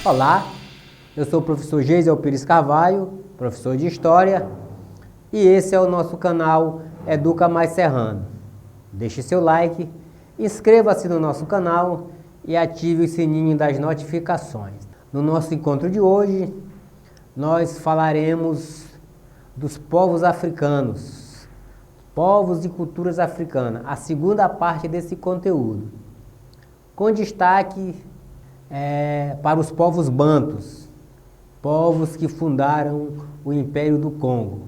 Olá, eu sou o professor Geisel Pires Carvalho, professor de História, e esse é o nosso canal Educa Mais Serrano. Deixe seu like, inscreva-se no nosso canal e ative o sininho das notificações. No nosso encontro de hoje, nós falaremos dos povos africanos, povos e culturas africanas, a segunda parte desse conteúdo, com destaque para os povos bantus, povos que fundaram o Império do Congo,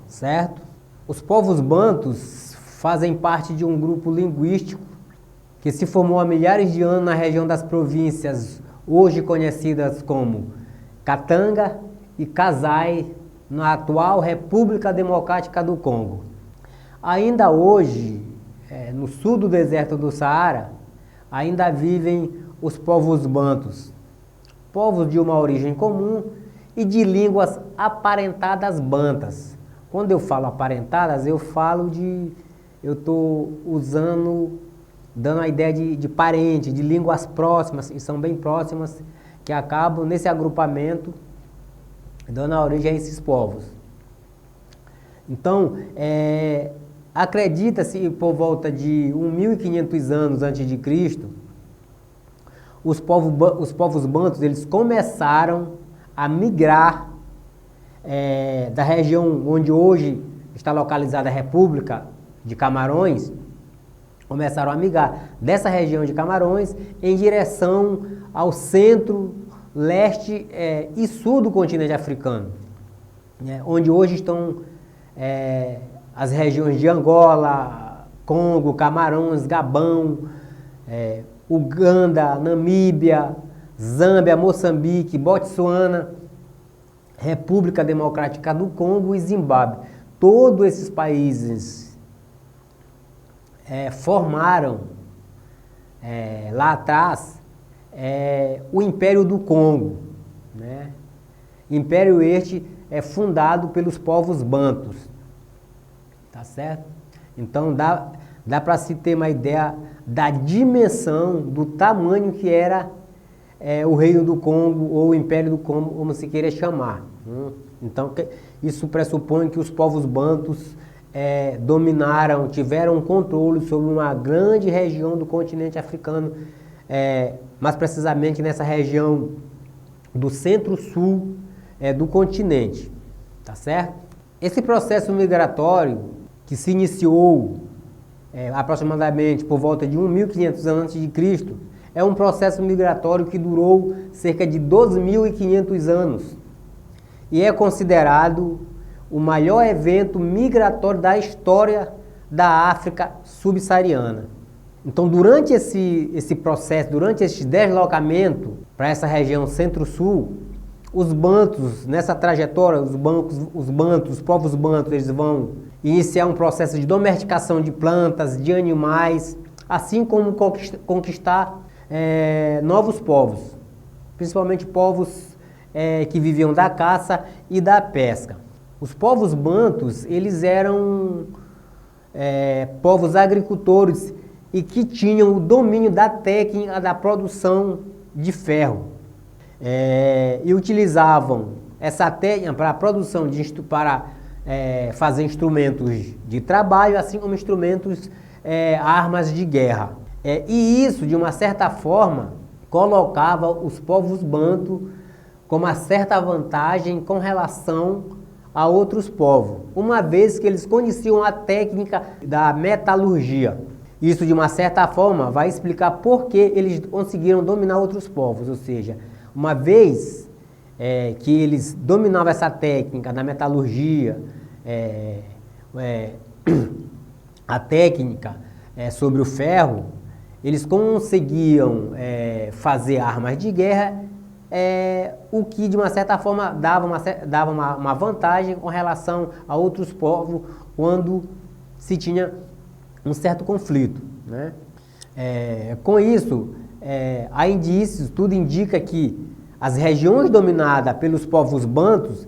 certo? Os povos bantus fazem parte de um grupo linguístico que se formou há milhares de anos na região das províncias hoje conhecidas como Katanga e Kasai, na atual República Democrática do Congo. Ainda hoje, no sul do deserto do Saara, ainda vivem os povos bantus, povos de uma origem comum e de línguas aparentadas bantas. Quando eu falo aparentadas, eu estou dando a ideia de parente, de línguas próximas, e são bem próximas, que acabam nesse agrupamento dando a origem a esses povos. Então, acredita-se por volta de 1500 anos antes de Cristo, os povos bantus eles começaram a migrar da região onde hoje está localizada a República de Camarões, começaram a migrar dessa região de Camarões em direção ao centro, leste e sul do continente africano, onde hoje estão as regiões de Angola, Congo, Camarões, Gabão, Uganda, Namíbia, Zâmbia, Moçambique, Botsuana, República Democrática do Congo e Zimbábue. Todos esses países formaram lá atrás o Império do Congo, né? Império este é fundado pelos povos bantus, tá certo? Então dá para se ter uma ideia da dimensão, do tamanho que era o Reino do Congo ou o Império do Congo, como se queira chamar. Então isso pressupõe que os povos bantus dominaram, tiveram controle sobre uma grande região do continente africano, mais precisamente nessa região do centro-sul do continente, tá certo? Esse processo migratório que se iniciou aproximadamente por volta de 1500 anos a.C., é um processo migratório que durou cerca de 12.500 anos e é considerado o maior evento migratório da história da África subsaariana. Então, durante esse processo, durante esse deslocamento para essa região centro-sul, os bantus, nessa trajetória, os povos bantus, eles vão iniciar um processo de domesticação de plantas, de animais, assim como conquistar novos povos, principalmente povos que viviam da caça e da pesca. Os povos bantus, eles eram povos agricultores e que tinham o domínio da técnica da produção de ferro. E utilizavam essa técnica para a produção para fazer instrumentos de trabalho, assim como instrumentos, armas de guerra. E isso, de uma certa forma, colocava os povos bantu com uma certa vantagem com relação a outros povos, uma vez que eles conheciam a técnica da metalurgia. Isso, de uma certa forma, vai explicar por que eles conseguiram dominar outros povos, ou seja, uma vez que eles dominavam essa técnica da metalurgia, a técnica sobre o ferro, eles conseguiam fazer armas de guerra, o que de uma certa forma dava uma vantagem com relação a outros povos quando se tinha um certo conflito, né? Com isso, há indícios, tudo indica que as regiões dominadas pelos povos bantus,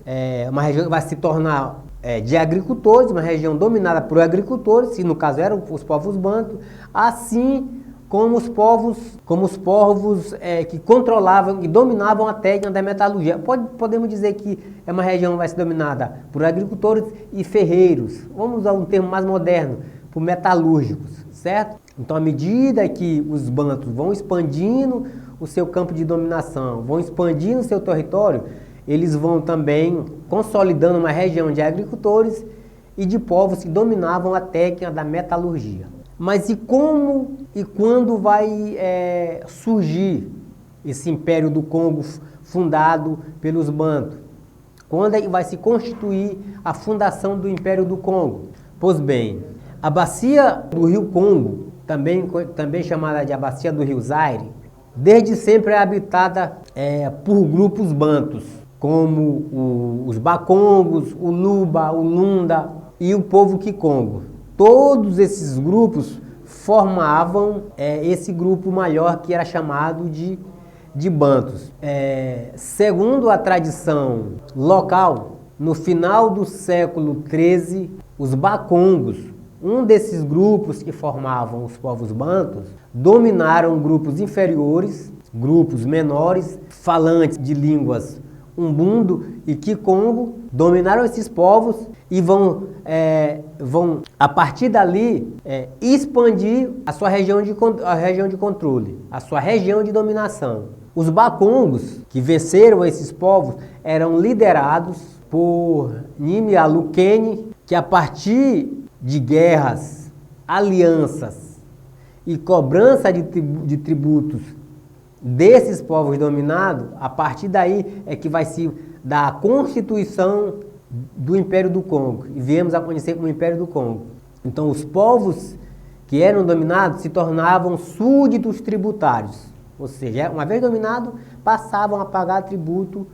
uma região vai se tornar de agricultores, uma região dominada por agricultores, que no caso eram os povos bantus, assim como os povos que controlavam e dominavam a técnica da metalurgia. Podemos dizer que é uma região que vai ser dominada por agricultores e ferreiros. Vamos usar um termo mais moderno, por metalúrgicos, certo? Então, à medida que os bantus vão expandindo o seu campo de dominação, vão expandindo o seu território, eles vão também consolidando uma região de agricultores e de povos que dominavam a técnica da metalurgia. Mas e como e quando vai surgir esse Império do Congo fundado pelos Bantu? Quando é que vai se constituir a fundação do Império do Congo? Pois bem, a bacia do rio Congo, também chamada de a bacia do rio Zaire, desde sempre é habitada por grupos bantus, como os Bakongos, o Luba, o Lunda e o povo Kikongo. Todos esses grupos formavam esse grupo maior que era chamado de Bantus. Segundo a tradição local, no final do século XIII, os Bakongos, um desses grupos que formavam os povos Bantus, dominaram grupos inferiores, grupos menores, falantes de línguas Umbundo e Kikongo, dominaram esses povos e vão a partir dali, expandir a sua região de controle, a sua região de dominação. Os Bakongos, que venceram esses povos, eram liderados por Nimia Lukeni, que a partir de guerras, alianças e cobrança de tributos desses povos dominados, a partir daí é que vai se dar a constituição do Império do Congo, e viemos a conhecer como Império do Congo. Então os povos que eram dominados se tornavam súditos tributários, ou seja, uma vez dominados, passavam a pagar tributo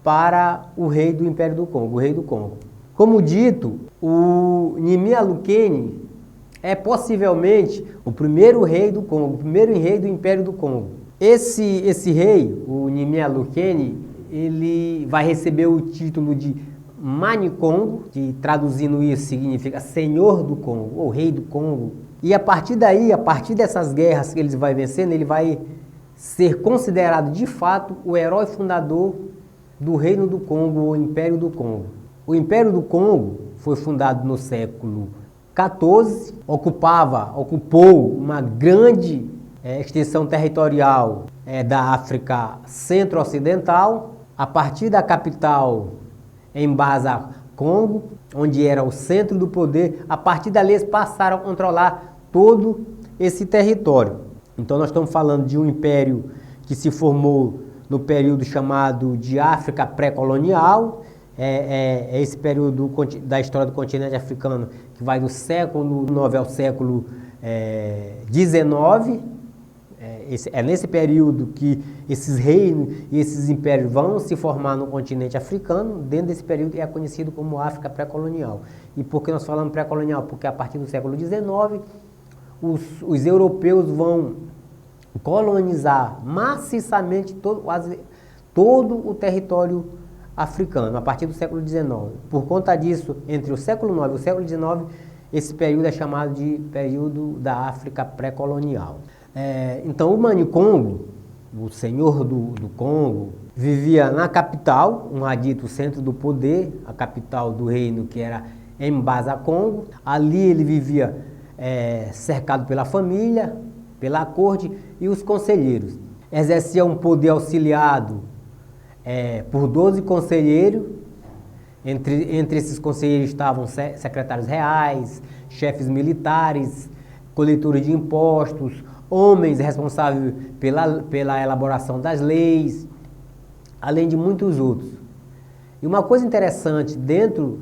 para o rei do Império do Congo, o rei do Congo. Como dito, o Nimia Lukeni é possivelmente o primeiro rei do Congo, o primeiro rei do Império do Congo. Esse rei, o Nimia Lukeni, ele vai receber o título de Manikongo, que traduzindo isso significa Senhor do Congo, ou Rei do Congo. E a partir daí, a partir dessas guerras que ele vai vencendo, ele vai ser considerado de fato o herói fundador do Reino do Congo, ou Império do Congo. O Império do Congo foi fundado no século XIV, ocupou uma grande extensão territorial da África Centro-Ocidental, a partir da capital em Basa, Congo, onde era o centro do poder. A partir dali eles passaram a controlar todo esse território. Então nós estamos falando de um império que se formou no período chamado de África pré-colonial, esse período da história do continente africano que vai do século IX ao século XIX. É nesse período que esses reinos e esses impérios vão se formar no continente africano. Dentro desse período é conhecido como África pré-colonial. E por que nós falamos pré-colonial? Porque a partir do século XIX, os europeus vão colonizar maciçamente todo o território africano, a partir do século XIX. Por conta disso, entre o século IX e o século XIX, esse período é chamado de período da África pré-colonial. Então o Manikongo, o senhor do Congo, vivia na capital, um dito centro do poder, a capital do reino, que era Mbasa Congo. Ali ele vivia cercado pela família, pela corte e os conselheiros. Exercia um poder auxiliado por 12 conselheiros. Entre esses conselheiros estavam secretários reais, chefes militares, coletores de impostos, homens responsáveis pela elaboração das leis, além de muitos outros. E uma coisa interessante dentro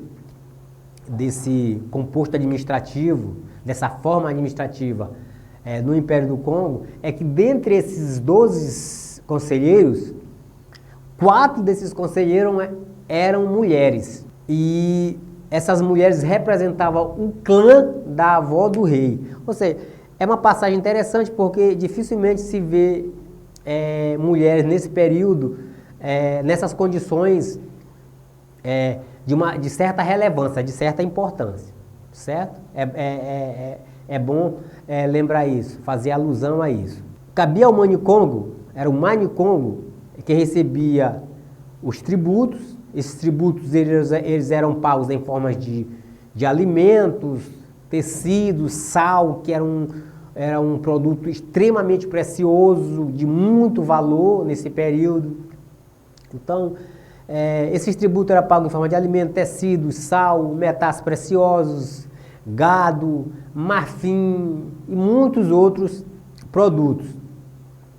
desse composto administrativo, dessa forma administrativa no Império do Congo, é que dentre esses 12 conselheiros, 4 desses conselheiros eram mulheres. E essas mulheres representavam o clã da avó do rei. Ou seja, é uma passagem interessante porque dificilmente se vê mulheres nesse período, nessas condições de certa relevância, de certa importância, certo? é bom lembrar isso, fazer alusão a isso. Cabia ao Mani-Congo, era o Mani-Congo que recebia os tributos. Esses tributos eles eram pagos em formas de alimentos, tecidos, sal, que era um produto extremamente precioso, de muito valor nesse período. Então, esses tributos eram pagos em forma de alimento, tecidos, sal, metais preciosos, gado, marfim e muitos outros produtos.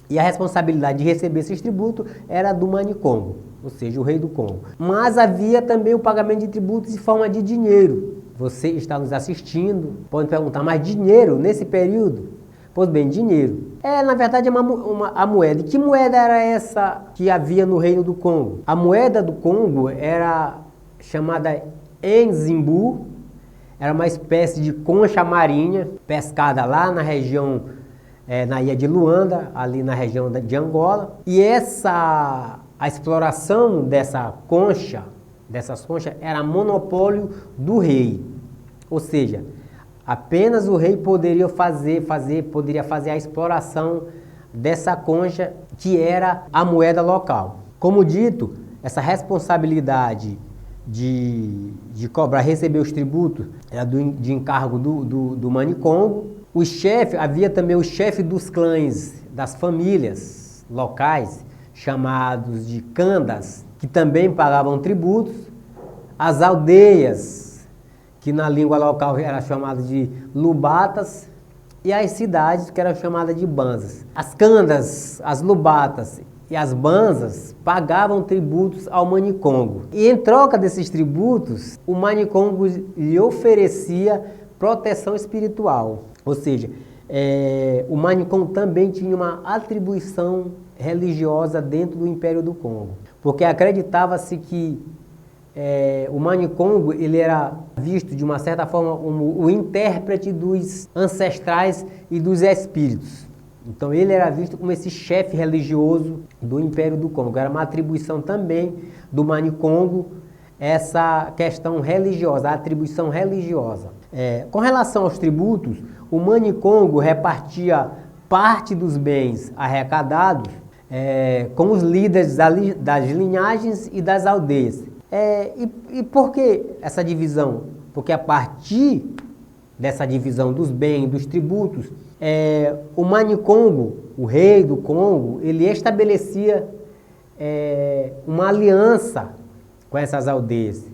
E a responsabilidade de receber esses tributos era do Mani-Congo, ou seja, o rei do Congo. Mas havia também o pagamento de tributos em forma de dinheiro. Você está nos assistindo, pode perguntar, mas dinheiro nesse período? Pois bem, dinheiro. Na verdade, a moeda. E que moeda era essa que havia no reino do Congo? A moeda do Congo era chamada Enzimbu, era uma espécie de concha marinha, pescada lá na região, na ilha de Luanda, ali na região de Angola. E a exploração dessas conchas, era monopólio do rei. Ou seja, apenas o rei poderia fazer a exploração dessa concha, que era a moeda local. Como dito, essa responsabilidade de cobrar, receber os tributos, era de encargo do Mani-Congo. Havia também o chefe dos clãs, das famílias locais, chamados de Kandas, que também pagavam tributos. As aldeias, que na língua local eram chamadas de lubatas, e as cidades, que eram chamadas de banzas. As Kandas, as lubatas e as banzas pagavam tributos ao Mani-Congo. E em troca desses tributos, o Mani-Congo lhe oferecia proteção espiritual. Ou seja, o Mani-Congo também tinha uma atribuição religiosa dentro do Império do Congo. Porque acreditava-se que o Mani-Congo ele era visto de uma certa forma como o intérprete dos ancestrais e dos espíritos. Então ele era visto como esse chefe religioso do Império do Congo. Era uma atribuição também do Mani-Congo, essa questão religiosa, a atribuição religiosa. Com relação aos tributos, o Mani-Congo repartia parte dos bens arrecadados com os líderes das linhagens e das aldeias. E por que essa divisão? Porque a partir dessa divisão dos bens, dos tributos, o Mani-Congo, o rei do Congo, ele estabelecia uma aliança com essas aldeias.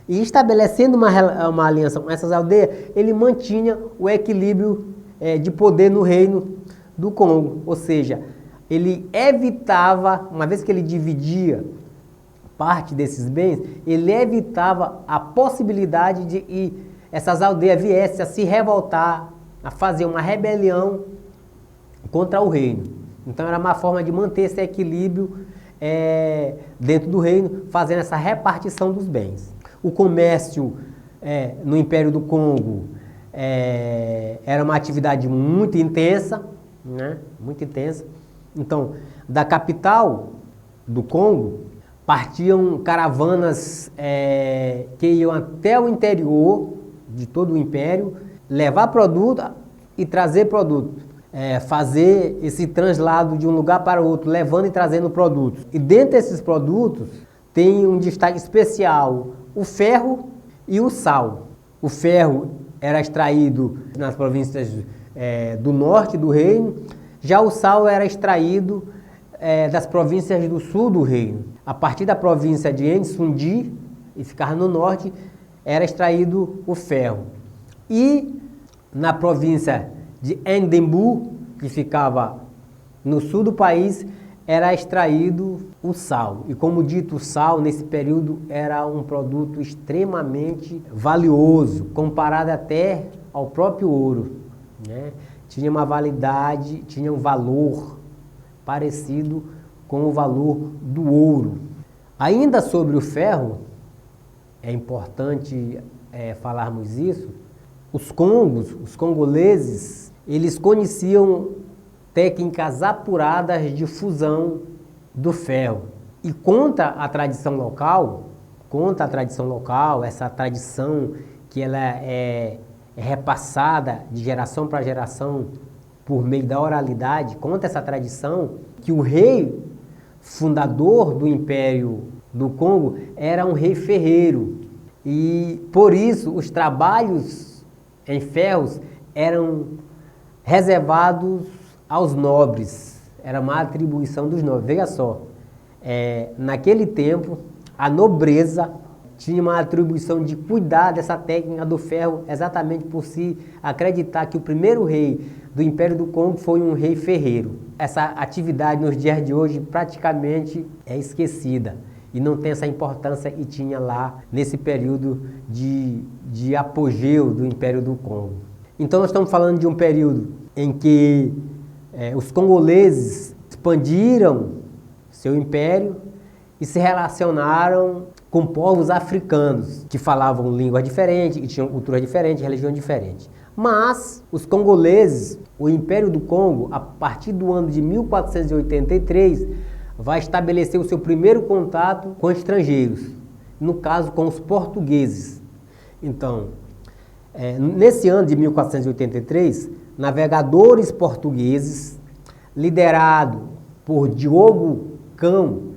E estabelecendo uma aliança com essas aldeias, ele mantinha o equilíbrio de poder no reino do Congo. Ou seja, ele evitava, uma vez que ele dividia parte desses bens, ele evitava a possibilidade de que essas aldeias viessem a se revoltar, a fazer uma rebelião contra o reino. Então era uma forma de manter esse equilíbrio dentro do reino, fazendo essa repartição dos bens. O comércio no Império do Congo era uma atividade muito intensa, né? Muito intensa. Então, da capital do Congo, partiam caravanas que iam até o interior de todo o Império, levar produto e trazer produto. Fazer esse translado de um lugar para o outro, levando e trazendo produtos. E dentro desses produtos, tem um destaque especial, o ferro e o sal. O ferro era extraído nas províncias do norte do reino, já o sal era extraído das províncias do sul do reino. A partir da província de Nsundi, e ficava no norte, era extraído o ferro. E na província de Ndembu, que ficava no sul do país, era extraído o sal. E como dito, o sal nesse período era um produto extremamente valioso, comparado até ao próprio ouro, né? Tinha uma validade, tinha um valor parecido com o valor do ouro. Ainda sobre o ferro, é importante falarmos isso, os congoleses, eles conheciam técnicas apuradas de fusão do ferro. E conta a tradição local, essa tradição que ela é é repassada de geração para geração por meio da oralidade, conta essa tradição que o rei fundador do Império do Congo era um rei ferreiro. E por isso os trabalhos em ferros eram reservados aos nobres, era uma atribuição dos nobres. Veja só, naquele tempo a nobreza tinha uma atribuição de cuidar dessa técnica do ferro exatamente por se acreditar que o primeiro rei do Império do Congo foi um rei ferreiro. Essa atividade nos dias de hoje praticamente é esquecida e não tem essa importância que tinha lá nesse período de apogeu do Império do Congo. Então nós estamos falando de um período em que os congoleses expandiram seu império e se relacionaram com povos africanos que falavam línguas diferentes, que tinham cultura diferente, religião diferente. Mas os congoleses, o Império do Congo, a partir do ano de 1483, vai estabelecer o seu primeiro contato com estrangeiros, no caso com os portugueses. Então, nesse ano de 1483, navegadores portugueses, liderados por Diogo Cão,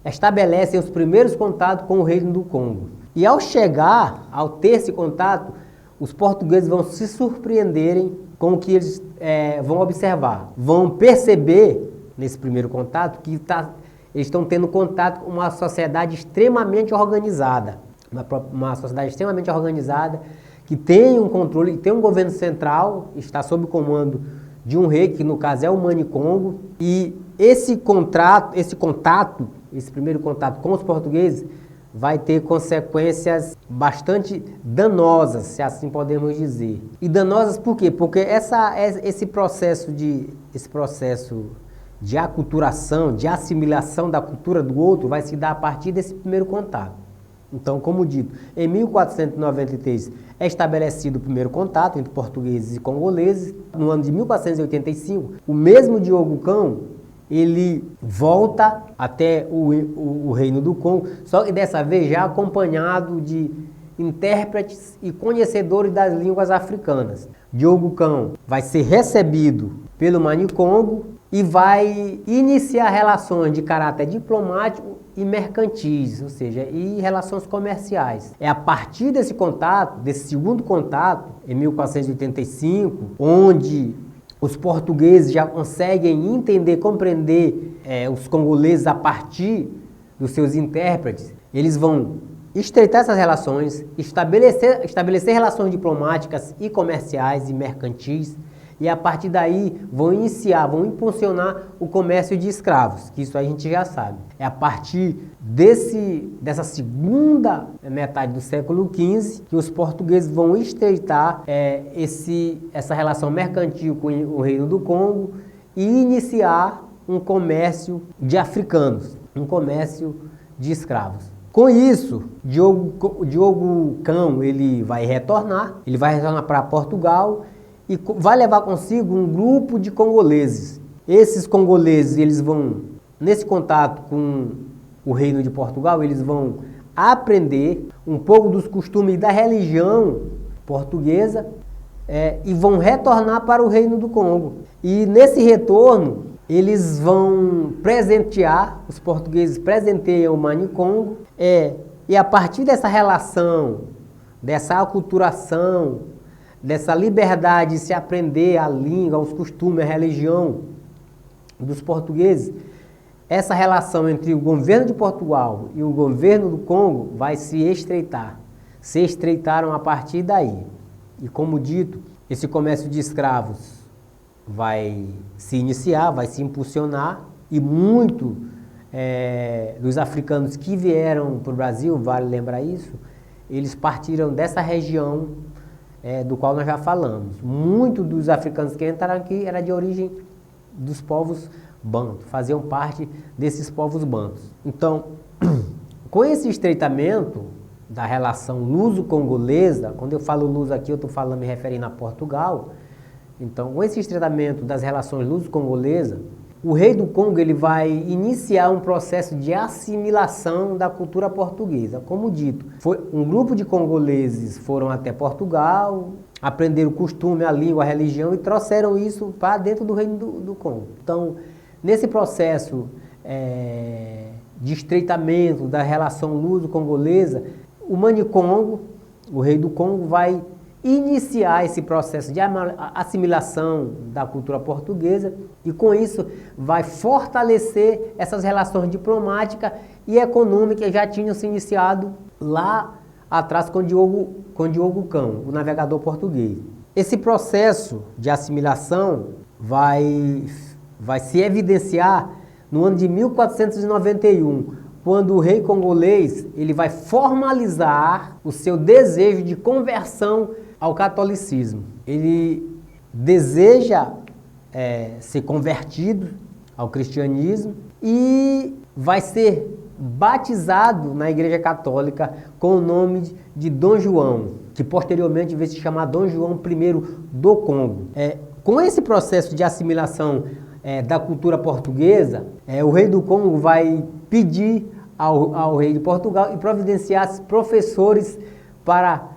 estabelecem os primeiros contatos com o Reino do Congo. E ao ter esse contato, os portugueses vão se surpreenderem com o que eles vão observar. Vão perceber, nesse primeiro contato, que eles estão tendo contato com uma sociedade extremamente organizada. Uma sociedade extremamente organizada, que tem um controle, que tem um governo central, está sob o comando de um rei, que no caso é o Mani Congo. E esse primeiro contato com os portugueses vai ter consequências bastante danosas, se assim podemos dizer. E danosas por quê? Porque esse processo de aculturação, de assimilação da cultura do outro vai se dar a partir desse primeiro contato. Então, como dito, em 1493 é estabelecido o primeiro contato entre portugueses e congoleses. No ano de 1485, o mesmo Diogo Cão, ele volta até o Reino do Congo, só que dessa vez já acompanhado de intérpretes e conhecedores das línguas africanas. Diogo Cão vai ser recebido pelo Mani Congo e vai iniciar relações de caráter diplomático e mercantis, ou seja, e relações comerciais. É a partir desse contato, desse segundo contato, em 1485, onde os portugueses já conseguem entender, compreender os congoleses a partir dos seus intérpretes. Eles vão estreitar essas relações, estabelecer relações diplomáticas e comerciais e mercantis, e a partir daí vão impulsionar o comércio de escravos, que isso a gente já sabe. É a partir dessa segunda metade do século XV que os portugueses vão estreitar essa relação mercantil com o Reino do Congo e iniciar um comércio de africanos, um comércio de escravos. Com isso, Diogo Cão ele vai retornar para Portugal e vai levar consigo um grupo de congoleses. Esses congoleses, eles vão, nesse contato com o Reino de Portugal, eles vão aprender um pouco dos costumes da religião portuguesa e vão retornar para o Reino do Congo. E nesse retorno, eles vão presentear, os portugueses presenteiam o Mani Congo, e a partir dessa relação, dessa aculturação, dessa liberdade de se aprender a língua, os costumes, a religião dos portugueses, essa relação entre o governo de Portugal e o governo do Congo vai se estreitar. Se estreitaram a partir daí. E como dito, esse comércio de escravos vai se iniciar, vai se impulsionar, e muito dos africanos que vieram para o Brasil, vale lembrar isso, eles partiram dessa região do qual nós já falamos. Muitos dos africanos que entraram aqui eram de origem dos povos bantos, faziam parte desses povos bantos. Então, com esse estreitamento da relação luso-congolesa, quando eu falo luso aqui, eu estou me referindo a Portugal. Então, com esse estreitamento das relações luso-congolesas, o rei do Congo ele vai iniciar um processo de assimilação da cultura portuguesa. Como dito, foi um grupo de congoleses foram até Portugal, aprenderam o costume, a língua, a religião e trouxeram isso para dentro do reino do Congo. Então, nesse processo de estreitamento da relação luso-congolesa, o Mani Congo, o rei do Congo, vai iniciar esse processo de assimilação da cultura portuguesa e com isso vai fortalecer essas relações diplomáticas e econômicas que já tinham se iniciado lá atrás com Diogo Cão, o navegador português. Esse processo de assimilação vai se evidenciar no ano de 1491, quando o rei congolês ele vai formalizar o seu desejo de conversão ao catolicismo. Ele deseja ser convertido ao cristianismo e vai ser batizado na Igreja Católica com o nome de Dom João, que posteriormente veio se chamar Dom João I do Congo. Com esse processo de assimilação da cultura portuguesa, o rei do Congo vai pedir ao rei de Portugal e providenciar professores para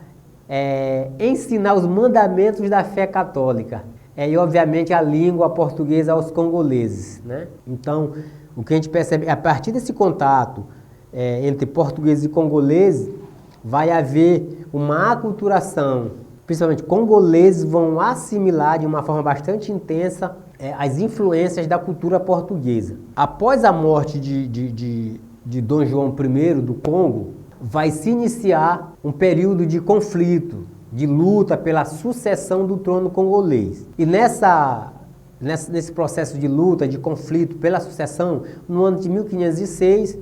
ensinar os mandamentos da fé católica e obviamente a língua portuguesa aos congoleses, né? Então, o que a gente percebe a partir desse contato entre portugueses e congoleses, vai haver uma aculturação, principalmente congoleses vão assimilar de uma forma bastante intensa as influências da cultura portuguesa. Após a morte de Dom João I do Congo, vai se iniciar um período de conflito, de luta pela sucessão do trono congolês. E nesse processo de luta, de conflito pela sucessão, no ano de 1506,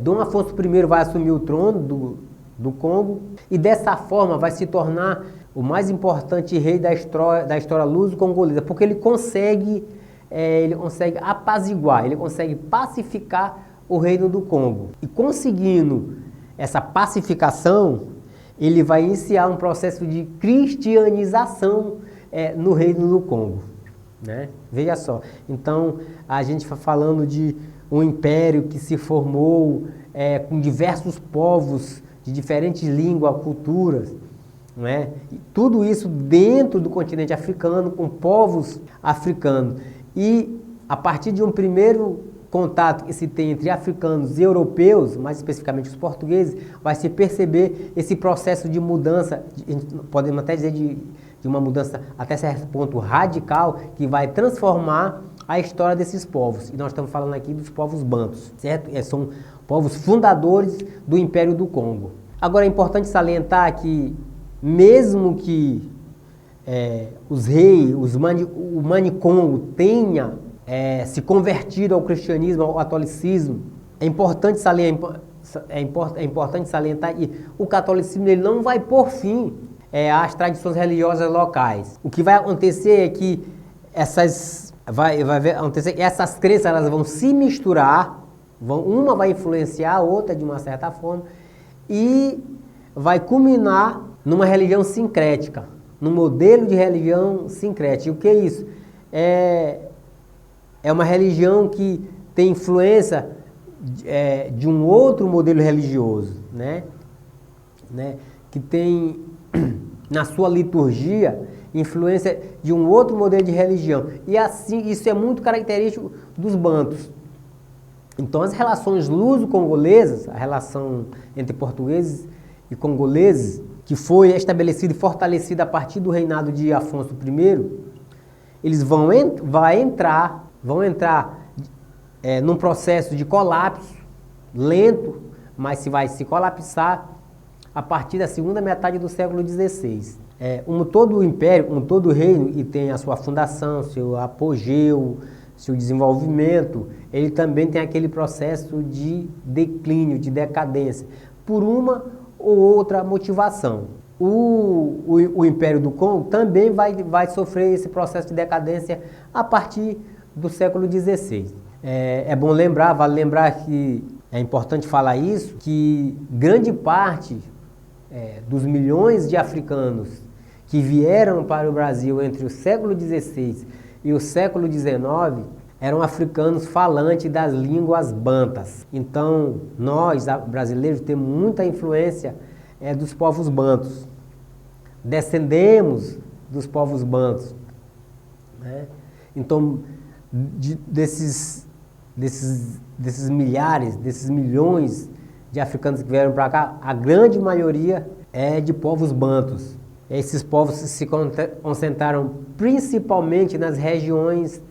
Dom Afonso I vai assumir o trono do Congo e dessa forma vai se tornar o mais importante rei da história luso-congolesa, porque ele consegue apaziguar, ele consegue pacificar o reino do Congo. E conseguindo essa pacificação, ele vai iniciar um processo de cristianização no reino do Congo, né? Veja só, então a gente está falando de um império que se formou com diversos povos de diferentes línguas, culturas, né? E tudo isso dentro do continente africano, com povos africanos. E a partir de um primeiro contato que se tem entre africanos e europeus, mais especificamente os portugueses, vai se perceber esse processo de mudança, podemos até dizer de uma mudança até certo ponto radical, que vai transformar a história desses povos. E nós estamos falando aqui dos povos bantus, certo? São povos fundadores do Império do Congo. Agora é importante salientar que, mesmo que os reis, o Mani Congo tenha se convertido ao cristianismo, ao catolicismo, é importante salientar que o catolicismo ele não vai pôr fim às tradições religiosas locais. O que vai acontecer é que essas crenças elas vão se misturar, uma vai influenciar a outra de uma certa forma e vai culminar numa religião sincrética, num modelo de religião sincrética. E o que é isso? É uma religião que tem influência de um outro modelo religioso, né? Que tem na sua liturgia influência de um outro modelo de religião. E assim, isso é muito característico dos bantus. Então as relações luso-congolesas, a relação entre portugueses e congoleses, que foi estabelecida e fortalecida a partir do reinado de Afonso I, eles vão entrar num processo de colapso lento, mas vai se colapsar a partir da segunda metade do século XVI. Como todo império, como todo reino, e tem a sua fundação, seu apogeu, seu desenvolvimento, ele também tem aquele processo de declínio, de decadência, por uma ou outra motivação. O Império do Congo também vai sofrer esse processo de decadência a partir do século XVI. Vale lembrar que é importante falar isso, que grande parte dos milhões de africanos que vieram para o Brasil entre o século XVI e o século XIX, eram africanos falantes das línguas bantas. Então, nós, brasileiros, temos muita influência dos povos bantos. Descendemos dos povos bantos, né? Então, desses milhares, desses milhões de africanos que vieram para cá, a grande maioria é de povos bantos. Esses povos se concentraram principalmente nas regiões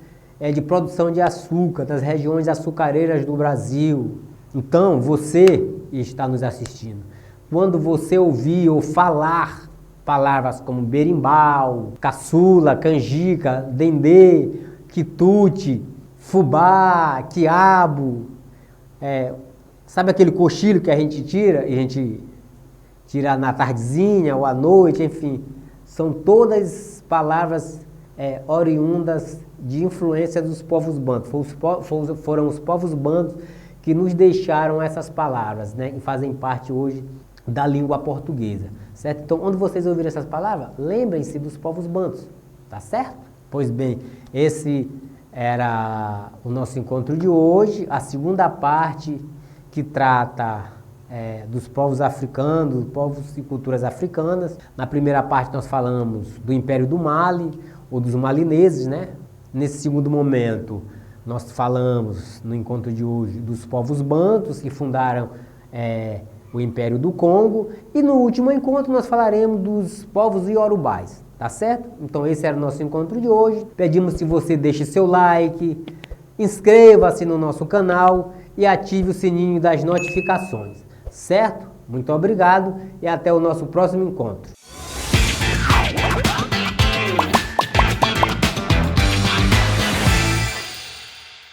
de produção de açúcar, nas regiões açucareiras do Brasil. Então, você está nos assistindo, quando você ouvir ou falar palavras como berimbau, caçula, canjica, dendê, quitute, fubá, quiabo, sabe aquele cochilo que a gente tira, e a gente tira na tardezinha ou à noite, enfim, são todas palavras oriundas de influência dos povos bantos. Foram os povos bantos que nos deixaram essas palavras, né, e fazem parte hoje da língua portuguesa, certo? Então, onde vocês ouviram essas palavras, lembrem-se dos povos bantos, tá certo? Pois bem, esse era o nosso encontro de hoje, a segunda parte que trata dos povos africanos, povos e culturas africanas. Na primeira parte nós falamos do Império do Mali, ou dos malineses, né? Nesse segundo momento, nós falamos, no encontro de hoje, dos povos bantos que fundaram o Império do Congo, e no último encontro nós falaremos dos povos iorubais, tá certo? Então esse era o nosso encontro de hoje. Pedimos que você deixe seu like, inscreva-se no nosso canal e ative o sininho das notificações, certo? Muito obrigado e até o nosso próximo encontro.